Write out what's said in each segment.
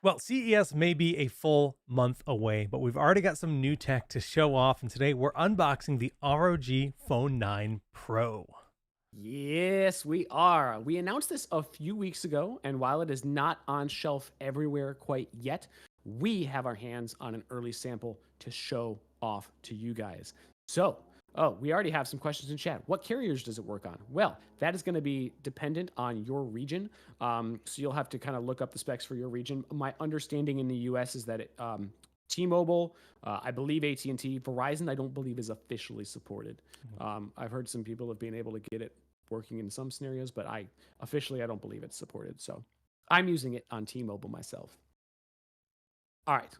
Well, CES may be a full month away, but we've already got some new tech to show off, and today we're unboxing the ROG Phone 9 Pro. Yes, we are. We announced this a few weeks ago, and while it is not on shelf everywhere quite yet, we have our hands on an early sample to show off to you guys. We already have some questions in chat. What carriers does it work on? Well, that is going to be dependent on your region. So you'll have to kind of look up the specs for your region. My understanding in the US is that T-Mobile, I believe AT&T, Verizon, I don't believe is officially supported. I've heard some people have been able to get it working in some scenarios, but I don't believe it's supported. So I'm using it on T-Mobile myself. All right.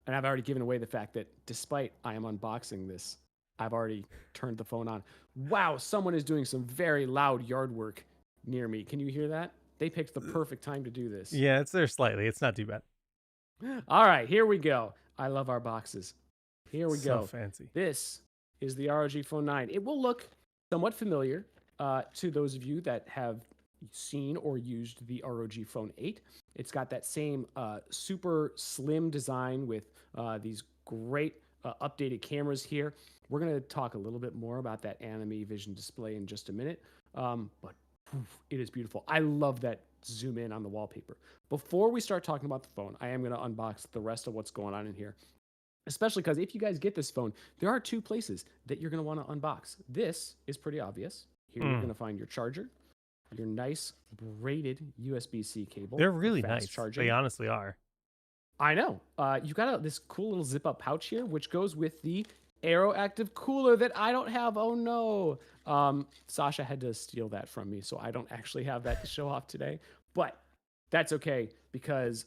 And I've already given away the fact that despite I am unboxing this, I've already turned the phone on. Wow, someone is doing some very loud yard work near me. Can you hear that? They picked the perfect time to do this. Yeah, it's there slightly. It's not too bad. All right, here we go. I love our boxes. Here we So go. fancy. This is the ROG Phone 9. It will look somewhat familiar to those of you that have seen or used the ROG Phone 8. It's got that same super slim design with these great updated cameras here. We're going to talk a little bit more about that Anime Vision display in just a minute. But it is beautiful. I love that zoom in on the wallpaper. Before we start talking about the phone, I am going to unbox the rest of what's going on in here. Especially because if you guys get this phone, there are two places that you're going to want to unbox. This is pretty obvious. Here you're going to find your charger, your nice braided USB-C cable. They're really fast nice. charging. They honestly are. I know. You got this cool little zip-up pouch here, which goes with the Aero Active cooler that I don't have. Oh no. Sasha had to steal that from me, so I don't actually have that to show off today. But that's okay because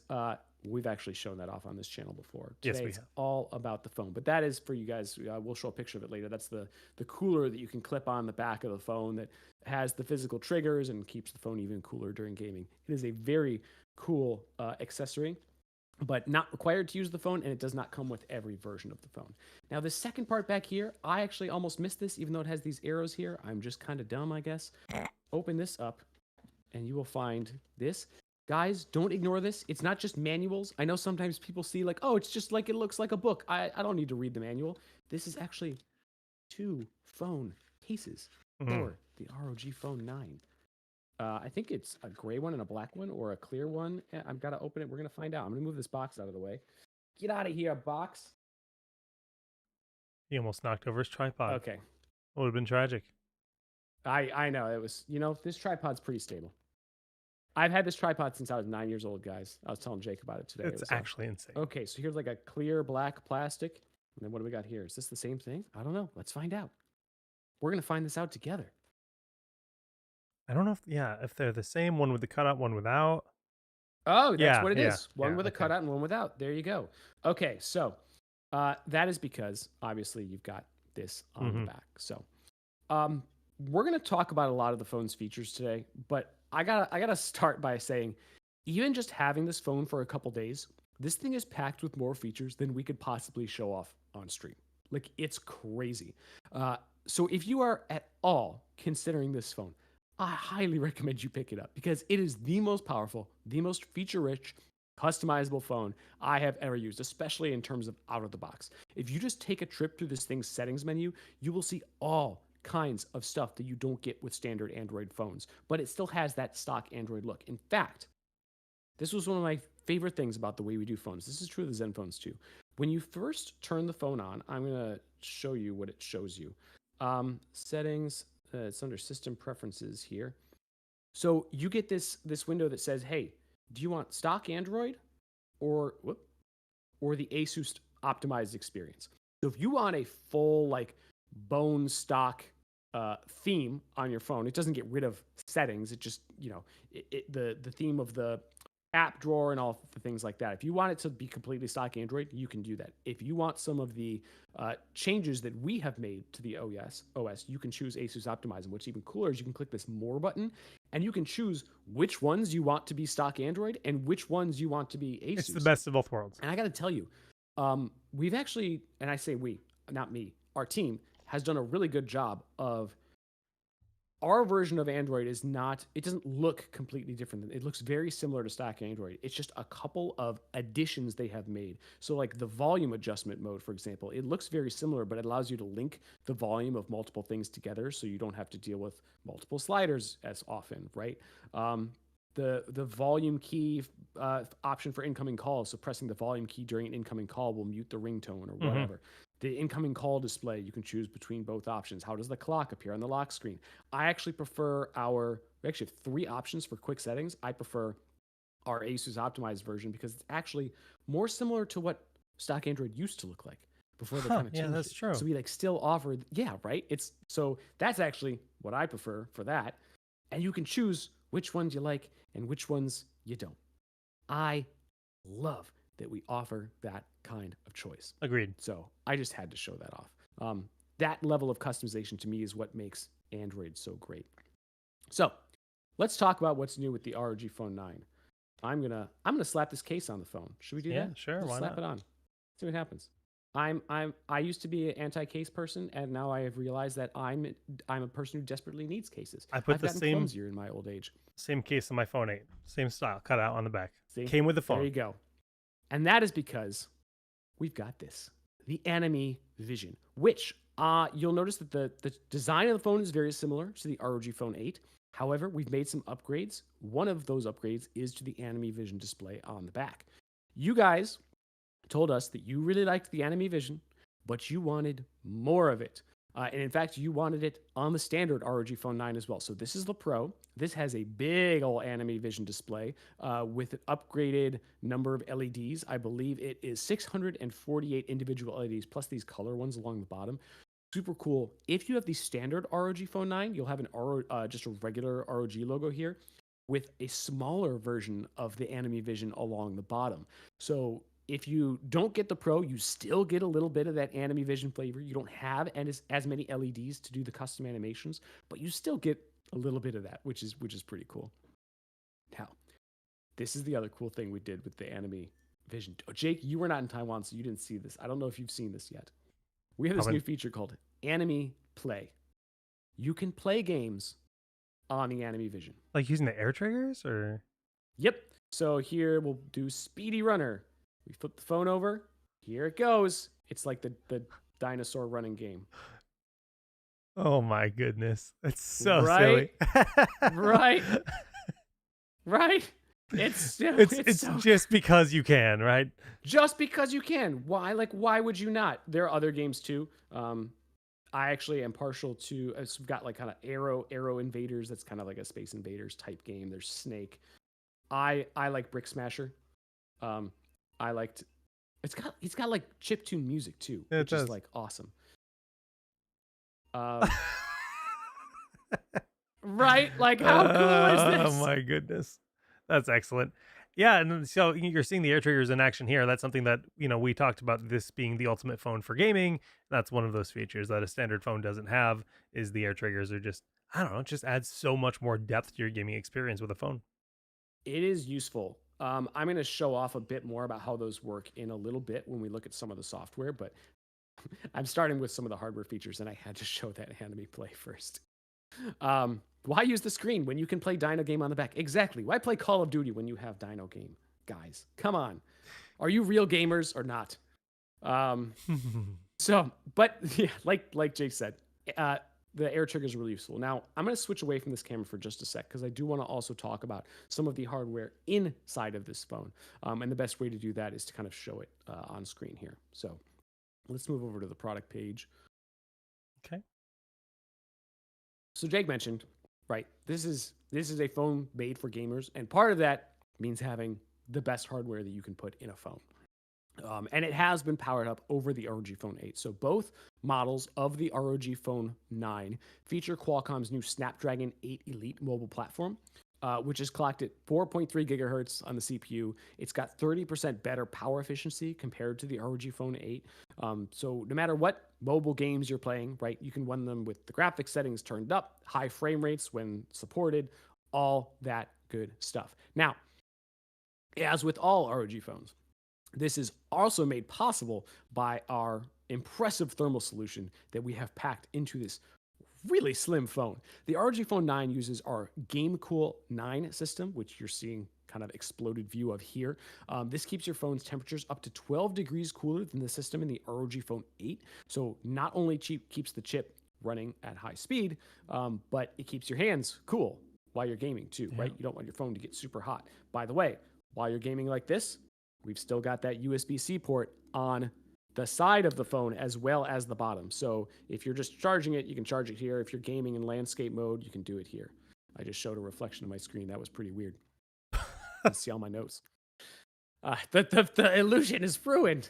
we've actually shown that off on this channel before. Today Yes, we it's have. all about the phone. But that is for you guys. We'll show a picture of it later. That's the cooler that you can clip on the back of the phone that has the physical triggers and keeps the phone even cooler during gaming. It is a very cool accessory, but not required to use the phone, and it does not come with every version of the phone. Now, the second part back here, I actually almost missed this, even though it has these arrows here. I'm just kind of dumb, I guess. Open this up, and you will find this. Guys, don't ignore this. It's not just manuals. I know sometimes people see like, oh, it's just like it looks like a book. I don't need to read the manual. This is actually 2 phone cases for the ROG Phone 9. I think it's a gray one and a black one or a clear one. I've got to open it. We're going to find out. I'm going to move this box out of the way. Get out of here, box. He almost knocked over his tripod. Okay. It would have been tragic. I know. It was, this tripod's pretty stable. I've had this tripod since I was 9 years old, guys. I was telling Jake about it today. It's actually insane. Okay, so here's like a clear black plastic. And then what do we got here? Is this the same thing? I don't know. Let's find out. We're going to find this out together. I don't know if they're the same, one with the cutout, one without. Oh, that's what it is. One with a okay. cutout and one without. There you go. Okay, so that is because obviously you've got this on the back. So we're going to talk about a lot of the phone's features today, but I gotta start by saying, even just having this phone for a couple days, this thing is packed with more features than we could possibly show off on stream. Like, it's crazy. So if you are at all considering this phone, I highly recommend you pick it up because it is the most powerful, the most feature-rich, customizable phone I have ever used, especially in terms of out of the box. If you just take a trip through this thing's settings menu, you will see all kinds of stuff that you don't get with standard Android phones, but it still has that stock Android look. In fact, this was one of my favorite things about the way we do phones. This is true of the Zen phones too. When you first turn the phone on, I'm going to show you what it shows you. Settings, it's under system preferences here. So you get this window that says, hey, do you want stock Android or the ASUS optimized experience? So if you want a full like bone stock theme on your phone, it doesn't get rid of settings. It just, the theme of the app drawer and all the things like that. If you want it to be completely stock Android, you can do that. If you want some of the changes that we have made to the OS, you can choose ASUS Optimize. And what's even cooler is you can click this More button, and you can choose which ones you want to be stock Android and which ones you want to be ASUS. It's the best of both worlds. And I got to tell you, we've actually, and I say we, not me, our team has done a really good job of our version of Android is not, it doesn't look completely different. It looks very similar to stock Android. It's just a couple of additions they have made. So like the volume adjustment mode, for example, it looks very similar, but it allows you to link the volume of multiple things together so you don't have to deal with multiple sliders as often, right? The volume key option for incoming calls. So pressing the volume key during an incoming call will mute the ringtone or whatever. The incoming call display, you can choose between both options. How does the clock appear on the lock screen? I actually prefer we actually have 3 options for quick settings. I prefer our Asus optimized version because it's actually more similar to what stock Android used to look like before they kind of changed that's it. true. So we like still offer, right? So that's actually what I prefer for that. And you can choose which ones you like and which ones you don't. I love that we offer that kind of choice. Agreed. So I just had to show that off. That level of customization to me is what makes Android so great. So let's talk about what's new with the ROG Phone 9. I'm gonna slap this case on the phone. Should we do that? Yeah, sure. Let's Why slap not? it on. See what happens. I used to be an anti-case person, and now I have realized that I'm a person who desperately needs cases. I put I've the gotten same clumsier in my old age. same case in my phone 8, same style, cut out on the back. See? Came with the phone. There you go. And that is because we've got this, the Armoury Vision, which you'll notice that the design of the phone is very similar to the ROG Phone 8. However, we've made some upgrades. One of those upgrades is to the Armoury Vision display on the back. You guys told us that you really liked the Armoury Vision, but you wanted more of it. And in fact, you wanted it on the standard ROG Phone 9 as well. So this is the Pro. This has a big old Armoury Vision display with an upgraded number of LEDs. I believe it is 648 individual LEDs plus these color ones along the bottom. Super cool. If you have the standard ROG Phone 9, you'll have just a regular ROG logo here with a smaller version of the Armoury Vision along the bottom. So if you don't get the Pro, you still get a little bit of that Armoury Vision flavor. You don't have as many LEDs to do the custom animations, but you still get a little bit of that, which is pretty cool. Now, this is the other cool thing we did with the Armoury Vision. Oh, Jake, you were not in Taiwan, so you didn't see this. I don't know if you've seen this yet. We have this new feature called Armoury Play. You can play games on the Armoury Vision. Like using the air triggers, or? Yep. So here we'll do Speedy Runner. We flip the phone over. Here it goes. It's like the dinosaur running game. Oh my goodness. It's so right? silly. Right. Right? It's just because you can, right? Just because you can. Why? Like, why would you not? There are other games too. I actually am partial to. We've got like kind of Arrow Invaders. That's kind of like a Space Invaders type game. There's Snake. I like Brick Smasher. I liked. It's got like chiptune music too, which is like awesome. Right? Like, how cool is this? Oh my goodness, that's excellent. Yeah, and so you're seeing the air triggers in action here. That's something that we talked about, this being the ultimate phone for gaming. That's one of those features that a standard phone doesn't have. Is the air triggers are just, I don't know, it just adds so much more depth to your gaming experience with a phone. It is useful. I'm going to show off a bit more about how those work in a little bit when we look at some of the software, but I'm starting with some of the hardware features, and I had to show that Armoury Play first. Why use the screen when you can play Dino Game on the back? Exactly. Why play Call of Duty when you have Dino Game? Guys, come on. Are you real gamers or not? But yeah, like Jake said, the air triggers are really useful. Now, I'm going to switch away from this camera for just a sec because I do want to also talk about some of the hardware inside of this phone. And the best way to do that is to kind of show it on screen here. So let's move over to the product page. Okay. So Jake mentioned, right, this is a phone made for gamers, and part of that means having the best hardware that you can put in a phone. And it has been powered up over the ROG Phone 8. So both models of the ROG Phone 9 feature Qualcomm's new Snapdragon 8 Elite mobile platform, which is clocked at 4.3 gigahertz on the CPU. It's got 30% better power efficiency compared to the ROG Phone 8. So no matter what mobile games you're playing, right, you can run them with the graphics settings turned up, high frame rates when supported, all that good stuff. Now, as with all ROG phones, this is also made possible by our impressive thermal solution that we have packed into this really slim phone. The ROG Phone 9 uses our GameCool 9 system, which you're seeing kind of exploded view of here. This keeps your phone's temperatures up to 12 degrees cooler than the system in the ROG Phone 8. So not only keeps the chip running at high speed, but it keeps your hands cool while you're gaming too, right? You don't want your phone to get super hot. By the way, while you're gaming like this, we've still got that USB-C port on the side of the phone as well as the bottom. So if you're just charging it, you can charge it here. If you're gaming in landscape mode, you can do it here. I just showed a reflection of my screen. That was pretty weird. You can see all my notes. The illusion is ruined.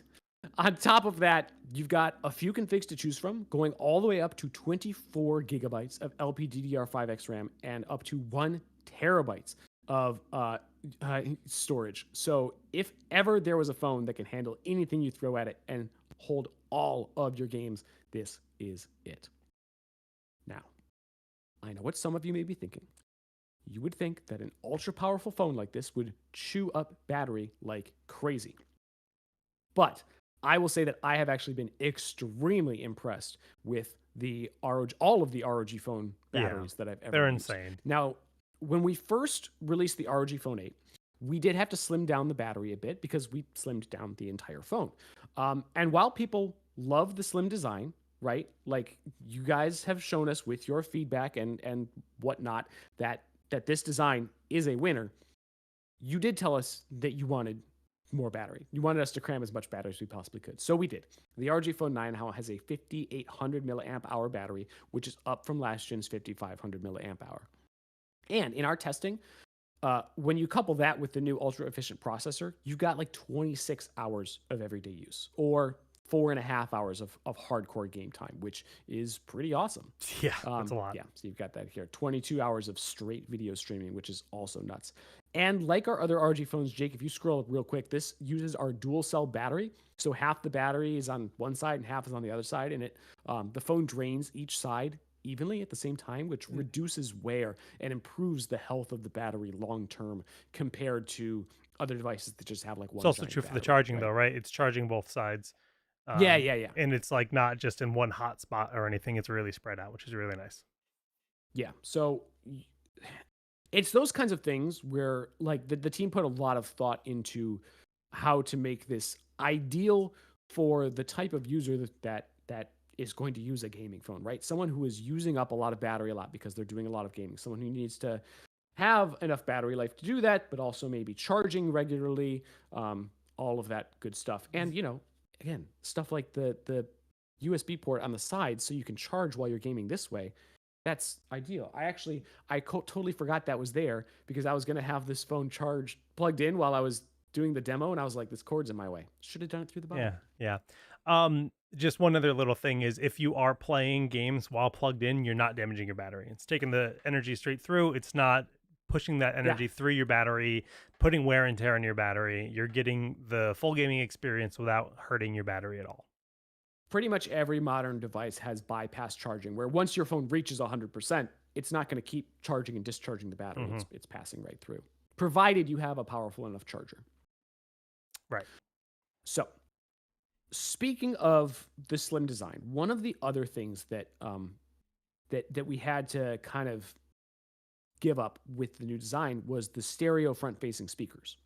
On top of that, you've got a few configs to choose from, going all the way up to 24 gigabytes of LPDDR5X RAM and up to 1 terabytes of storage. So if ever there was a phone that can handle anything you throw at it and hold all of your games, this is it. Now, I know what some of you may be thinking. You would think that an ultra powerful phone like this would chew up battery like crazy. But I will say that I have actually been extremely impressed with all of the ROG phone batteries that I've ever They're used. insane. Now, when we first released the ROG Phone 8, we did have to slim down the battery a bit because we slimmed down the entire phone. And while people love the slim design, right? Like you guys have shown us with your feedback and whatnot that this design is a winner. You did tell us that you wanted more battery. You wanted us to cram as much battery as we possibly could. So we did. The ROG Phone 9 now has a 5,800 milliamp hour battery, which is up from last gen's 5,500 milliamp hour. And in our testing, when you couple that with the new ultra efficient processor, you've got like 26 hours of everyday use, or 4.5 hours of hardcore game time, which is pretty awesome. Yeah, that's a lot. Yeah, so you've got that here. 22 hours of straight video streaming, which is also nuts. And like our other ROG phones, Jake, if you scroll up real quick, this uses our dual cell battery. So half the battery is on one side and half is on the other side, and the phone drains each side evenly at the same time, which reduces wear and improves the health of the battery long term compared to other devices that just have like one. It's also true for the charging, though, right? It's charging both sides. Yeah. And it's like not just in one hot spot or anything. It's really spread out, which is really nice. Yeah. So it's those kinds of things where like the team put a lot of thought into how to make this ideal for the type of user that is going to use a gaming phone, right? Someone who is using up a lot of battery a lot because they're doing a lot of gaming. Someone who needs to have enough battery life to do that, but also maybe charging regularly, all of that good stuff. And, again, stuff like the USB port on the side so you can charge while you're gaming this way. That's ideal. I totally forgot that was there because I was going to have this phone plugged in while I was doing the demo, and I was like, this cord's in my way. Should have done it through the bottom. Yeah. Just one other little thing is if you are playing games while plugged in, you're not damaging your battery. It's taking the energy straight through. It's not pushing that energy through your battery, putting wear and tear on your battery. You're getting the full gaming experience without hurting your battery at all. Pretty much every modern device has bypass charging, where once your phone reaches 100%, it's not going to keep charging and discharging the battery. It's passing right through, provided you have a powerful enough charger. Right. So, speaking of the slim design, one of the other things that that we had to kind of give up with the new design was the stereo front-facing speakers.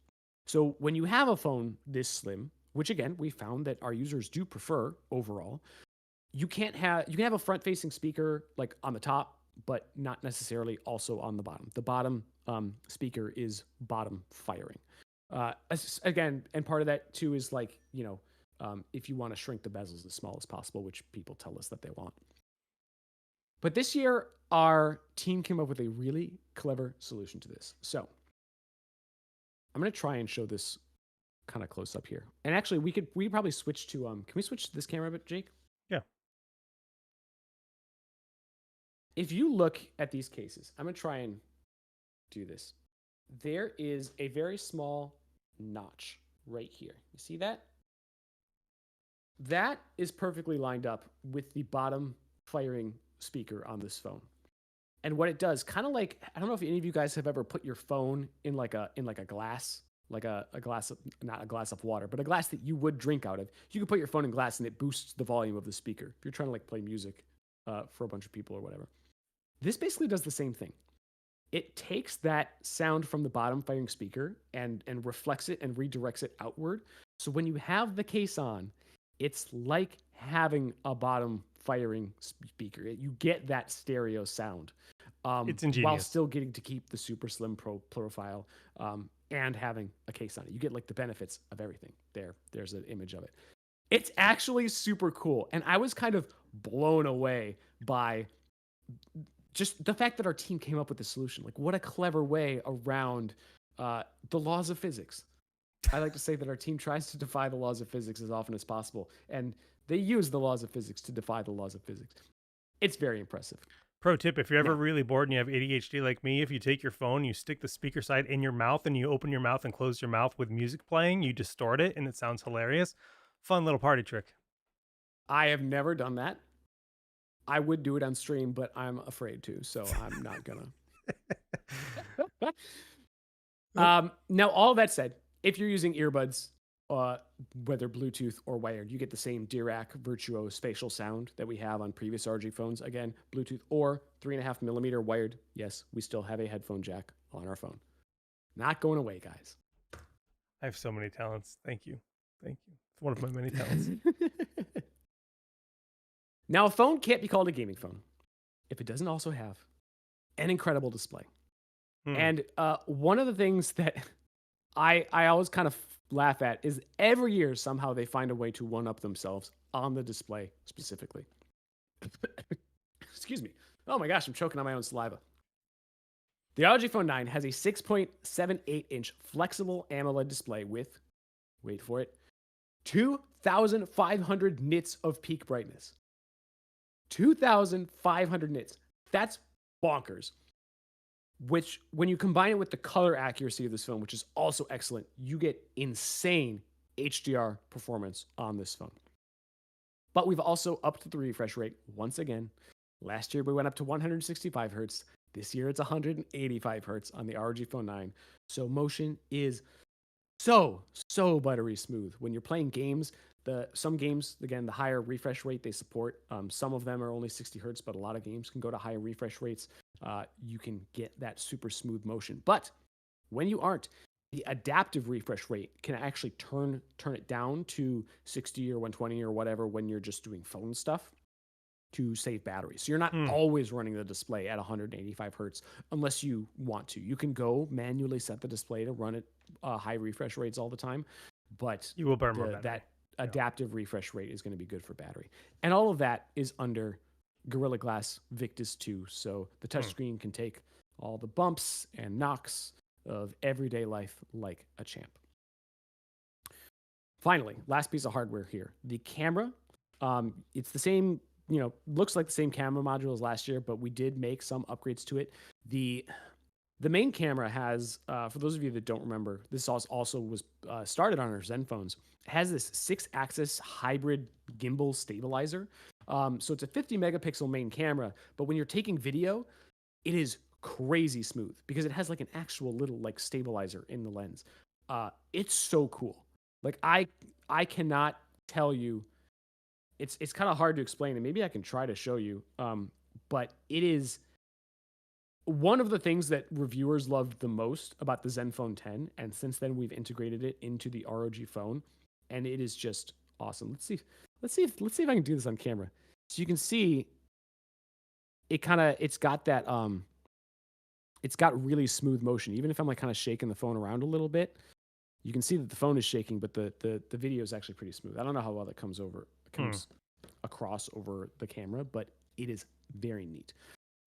So when you have a phone this slim, which again we found that our users do prefer overall, you can have a front-facing speaker like on the top, but not necessarily also on the bottom. The bottom speaker is bottom firing. Again, and part of that too is like if you want to shrink the bezels as small as possible, which people tell us that they want. But this year, our team came up with a really clever solution to this. So I'm going to try and show this kind of close up here. And actually, we probably switch to, can we switch to this camera a bit, Jake? Yeah. If you look at these cases, I'm going to try and do this. There is a very small notch right here. You see that? That is perfectly lined up with the bottom firing speaker on this phone. And what it does, kind of like, I don't know if any of you guys have ever put your phone in like a glass, like a glass of, not a glass of water, but a glass that you would drink out of. You can put your phone in glass and it boosts the volume of the speaker. If you're trying to like play music for a bunch of people or whatever. This basically does the same thing. It takes that sound from the bottom firing speaker and reflects it and redirects it outward. So when you have the case on, it's like having a bottom firing speaker. You get that stereo sound It's while ingenious. still getting to keep the super slim profile and having a case on it. You get like the benefits of everything. There's an image of it. It's actually super cool. And I was kind of blown away by just the fact that our team came up with the solution. Like, what a clever way around the laws of physics. I like to say that our team tries to defy the laws of physics as often as possible, and they use the laws of physics to defy the laws of physics. It's very impressive. Pro tip, if you're ever Now, really bored and you have ADHD like me, if you take your phone, you stick the speaker side in your mouth and you open your mouth and close your mouth with music playing, you distort it and it sounds hilarious. Fun little party trick. I have never done that. I would do it on stream, but I'm afraid to, so I'm not gonna. Now, all that said, if you're using earbuds, whether Bluetooth or wired, you get the same Dirac Virtuo spatial sound that we have on previous ROG phones. Again, Bluetooth or 3.5 millimeter wired. Yes, we still have a headphone jack on our phone. Not going away, guys. I have so many talents. Thank you. Thank you. It's one of my many talents. Now, a phone can't be called a gaming phone if it doesn't also have an incredible display. And one of the things that I always kind of laugh at is every year somehow they find a way to one-up themselves on the display specifically. Excuse me. Oh my gosh, I'm choking on my own saliva. The ROG Phone 9 has a 6.78-inch flexible AMOLED display with, wait for it, 2,500 nits of peak brightness. 2,500 nits. That's bonkers. Which, when you combine it with the color accuracy of this phone, which is also excellent, you get insane HDR performance on this phone. But we've also upped the refresh rate once again. Last year we went up to 165 hertz. This year it's 185 hertz on the ROG Phone 9. So motion is so buttery smooth. When you're playing games, some games, again, the higher refresh rate they support, some of them are only 60 hertz, but a lot of games can go to higher refresh rates. You can get that super smooth motion. But when you aren't, the adaptive refresh rate can actually turn it down to 60 or 120 or whatever when you're just doing phone stuff to save battery. So you're not always running the display at 185 hertz unless you want to. You can go manually set the display to run at high refresh rates all the time, but you will burn more battery. That adaptive refresh rate is going to be good for battery. And all of that is under Gorilla Glass Victus 2. So the touchscreen can take all the bumps and knocks of everyday life like a champ. Finally, last piece of hardware here. The camera, it's the same, looks like the same camera module as last year, but we did make some upgrades to it. The main camera has, for those of you that don't remember, this also was started on our Zen phones, has this 6-axis hybrid gimbal stabilizer. So it's a 50 megapixel main camera, but when you're taking video, it is crazy smooth because it has like an actual little like stabilizer in the lens. It's so cool. Like I cannot tell you, it's kind of hard to explain, and maybe I can try to show you. But it is one of the things that reviewers loved the most about the Zenfone 10, and since then we've integrated it into the ROG phone, and it is just awesome. Let's see if I can do this on camera. So you can see it's got that it's got really smooth motion. Even if I'm like kind of shaking the phone around a little bit, you can see that the phone is shaking, but the video is actually pretty smooth. I don't know how well that comes across over the camera, but it is very neat.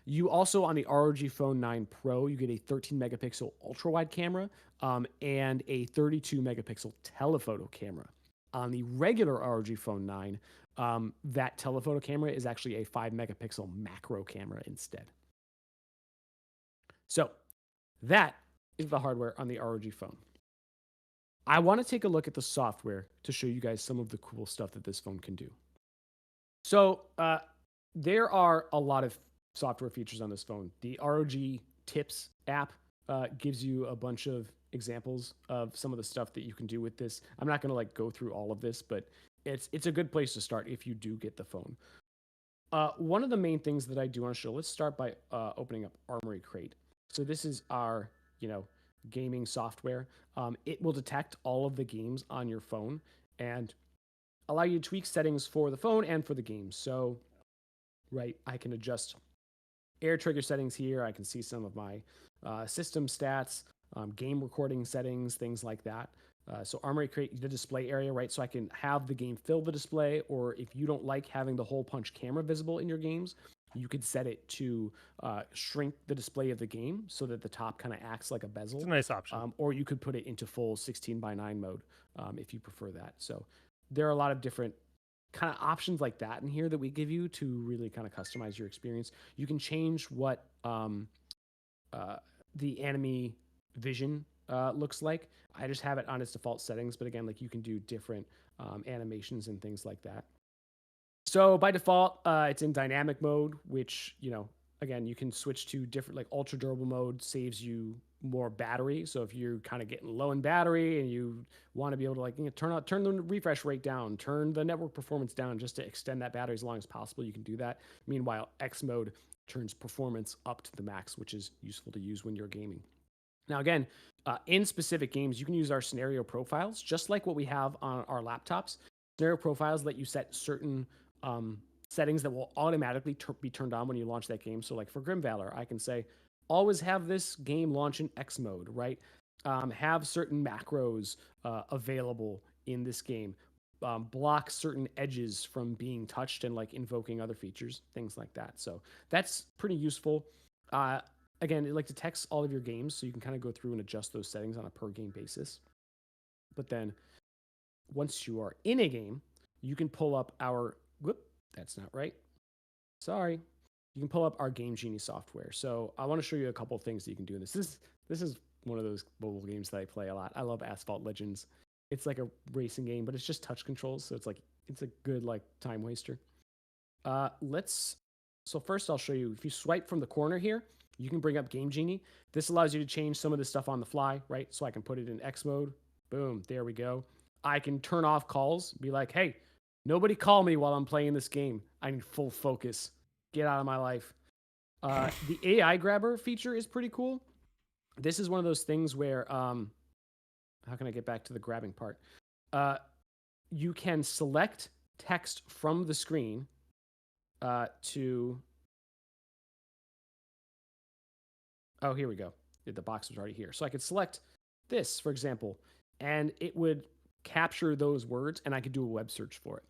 You also, on the ROG Phone 9 Pro, you get a 13 megapixel ultra wide camera and a 32 megapixel telephoto camera. On the regular ROG Phone 9, that telephoto camera is actually a 5 megapixel macro camera instead. So that is the hardware on the ROG phone. I want to take a look at the software to show you guys some of the cool stuff that this phone can do. So there are a lot of software features on this phone. The ROG Tips app gives you a bunch of examples of some of the stuff that you can do with this. I'm not going to go through all of this, but it's a good place to start if you do get the phone. One of the main things that I do want to show, let's start by opening up Armoury Crate. So this is our, you know, gaming software. It will detect all of the games on your phone and allow you to tweak settings for the phone and for the games. So, right, I can adjust air trigger settings here. I can see some of my system stats, game recording settings, things like that. So Armoury Crate the display area, right? So I can have the game fill the display, or if you don't like having the hole punch camera visible in your games, you could set it to shrink the display of the game so that the top kind of acts like a It's a bezel. nice option. Or you could put it into full 16:9 mode if you prefer that. So there are a lot of different kind of options like that in here that we give you to really kind of customize your experience. You can change what the enemy vision looks like. I just have it on its default settings, but again, like you can do different animations and things like that. So by default, it's in dynamic mode, which, you know, again, you can switch to different, like ultra durable mode saves you more battery. So if you're kind of getting low in battery and you want to be able to like, you know, turn the refresh rate down, turn the network performance down just to extend that battery as long as possible, you can do that. Meanwhile, X mode turns performance up to the max, which is useful to use when you're gaming. Now, again, in specific games, you can use our scenario profiles, just like what we have on our laptops. Scenario profiles let you set certain settings that will automatically be turned on when you launch that game. So, like for Grim Valor, I can say, always have this game launch in X mode, right? Have certain macros available in this game. Block certain edges from being touched and like invoking other features, things like that. So that's pretty useful. Again, it like detects all of your games, so you can kind of go through and adjust those settings on a per game basis. But then once you are in a game, you can pull up our, whoop, that's not right. Sorry. You can pull up our Game Genie software. So I want to show you a couple of things that you can do in this. This is one of those mobile games that I play a lot. I love Asphalt Legends. It's like a racing game, but it's just touch controls, so it's a good like time waster. So first I'll show you, if you swipe from the corner here, you can bring up Game Genie. This allows you to change some of this stuff on the fly, right? So I can put it in X mode. Boom, there we go. I can turn off calls, be like, hey, nobody call me while I'm playing this game. I need full focus. Get out of my life. The AI grabber feature is pretty cool. This is one of those things where, how can I get back to the grabbing part? You can select text from the screen to, oh, here we go. The box was already here. So I could select this, for example, and it would capture those words and I could do a web search for it.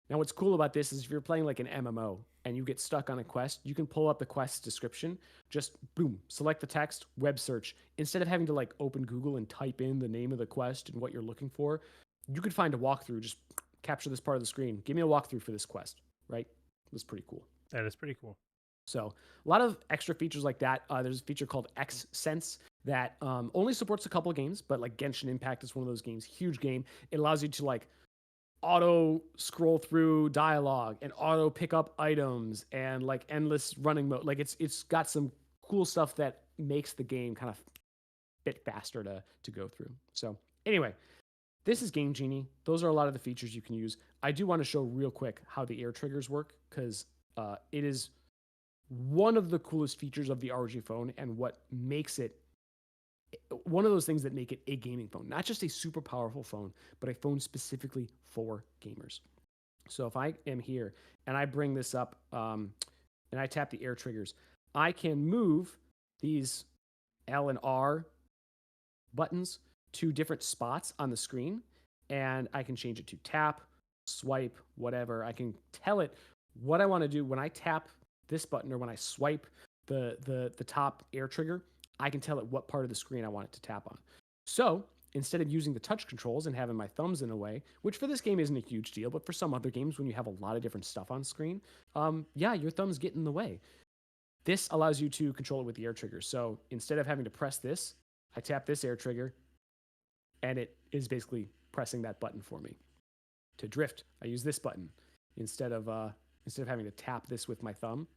Now, what's cool about this is if you're playing like an MMO and you get stuck on a quest, you can pull up the quest description, just boom, select the text, web search. Instead of having to like open Google and type in the name of the quest and what you're looking for, you could find a walkthrough, just capture this part of the screen. Give me a walkthrough for this quest, right? That's pretty cool. That is pretty cool. So a lot of extra features like that. There's a feature called X Sense that only supports a couple of games, but like Genshin Impact is one of those games, huge game. It allows you to like auto scroll through dialogue and auto pick up items and like endless running mode. Like it's got some cool stuff that makes the game kind of bit faster to go through. So anyway, this is Game Genie. Those are a lot of the features you can use. I do want to show real quick how the air triggers work because it is one of the coolest features of the ROG phone and what makes it one of those things that make it a gaming phone, not just a super powerful phone, but a phone specifically for gamers. So if I am here and I bring this up and I tap the air triggers, I can move these L and R buttons to different spots on the screen, and I can change it to tap, swipe, whatever. I can tell it what I want to do when I tap this button or when I swipe the top air trigger. I can tell it what part of the screen I want it to tap on. So instead of using the touch controls and having my thumbs in a way, which for this game isn't a huge deal, but for some other games when you have a lot of different stuff on screen, yeah, your thumbs get in the way. This allows you to control it with the air trigger. So instead of having to press this, I tap this air trigger, and it is basically pressing that button for me. To drift, I use this button instead of having to tap this with my thumb.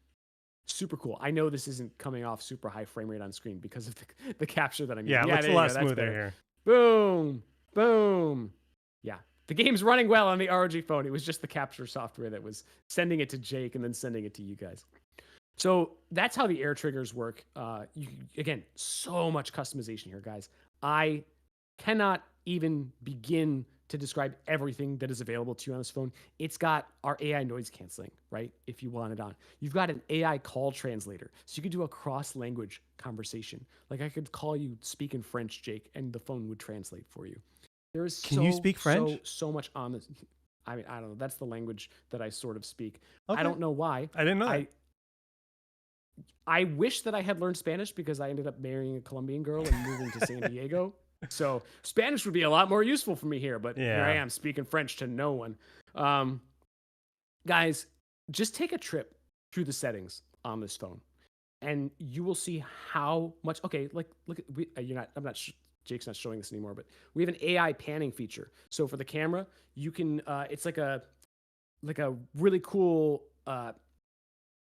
Super cool. I know this isn't coming off super high frame rate on screen because of the capture that I'm using. Yeah, it looks a lot smoother here. Boom, boom. Yeah, The game's running well on the ROG phone. It was just the capture software that was sending it to Jake and then sending it to you guys. So that's how the air triggers work. Again, so much customization here, guys. I cannot even begin to describe everything that is available to you on this phone. It's got our AI noise canceling, right? If you want it on. You've got an AI call translator. So you could do a cross-language conversation. Like I could call you speaking French, Jake, and the phone would translate for you. There is Can you speak French? so much on this. I mean, I don't know. That's the language that I sort of speak. Okay. I don't know why. I didn't know that. I wish that I had learned Spanish because I ended up marrying a Colombian girl and moving to San Diego. So Spanish would be a lot more useful for me here, but here I am speaking French to no one. Guys, just take a trip through the settings on this phone, and you will see how much. Okay, like look at you're not. I'm not. Jake's not showing this anymore, but we have an AI panning feature. So for the camera, you can. It's like a really cool.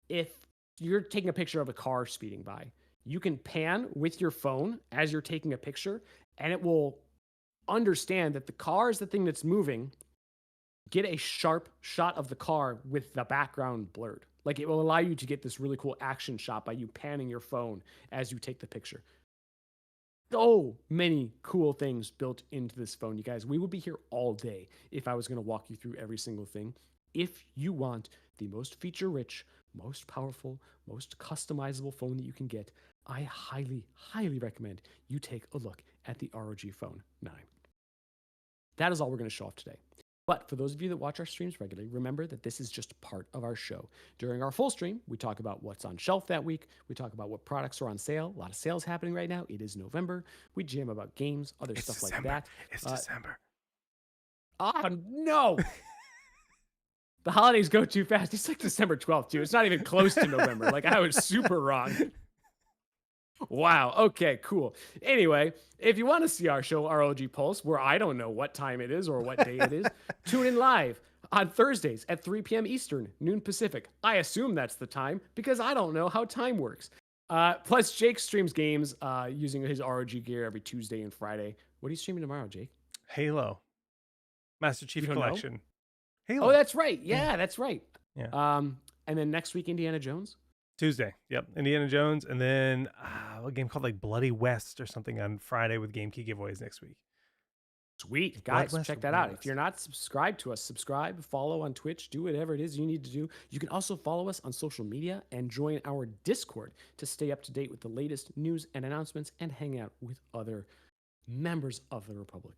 If you're taking a picture of a car speeding by, you can pan with your phone as you're taking a picture, and it will understand that the car is the thing that's moving. Get a sharp shot of the car with the background blurred. Like it will allow you to get this really cool action shot by you panning your phone as you take the picture. So many cool things built into this phone, you guys. We would be here all day if I was going to walk you through every single thing. If you want the most feature-rich, most powerful, most customizable phone that you can get, I highly, highly recommend you take a look at the ROG Phone 9. That is all we're going to show off today. But for those of you that watch our streams regularly, remember that this is just part of our show. During our full stream, we talk about what's on shelf that week. We talk about what products are on sale. A lot of sales happening right now. It is November. We jam about games, other stuff like that. It's December. Oh, no. The holidays go too fast. It's like December 12th, too. It's not even close to November. Like, I was super wrong. Wow. Okay, cool. Anyway, if you want to see our show, ROG Pulse, where I don't know what time it is or what day it is, tune in live on Thursdays at 3 p.m. Eastern, noon Pacific. I assume that's the time because I don't know how time works. Plus, Jake streams games using his ROG gear every Tuesday and Friday. What are you streaming tomorrow, Jake? Halo. Master Chief Collection. Halo. Oh, that's right. Yeah, that's right. Yeah. And then next week, Indiana Jones. Tuesday. Yep. Indiana Jones. And then a game called like Bloody West or something on Friday with game key giveaways next week. Sweet. Guys, check that out. If you're not subscribed to us, subscribe, follow on Twitch, do whatever it is you need to do. You can also follow us on social media and join our Discord to stay up to date with the latest news and announcements and hang out with other members of the Republic.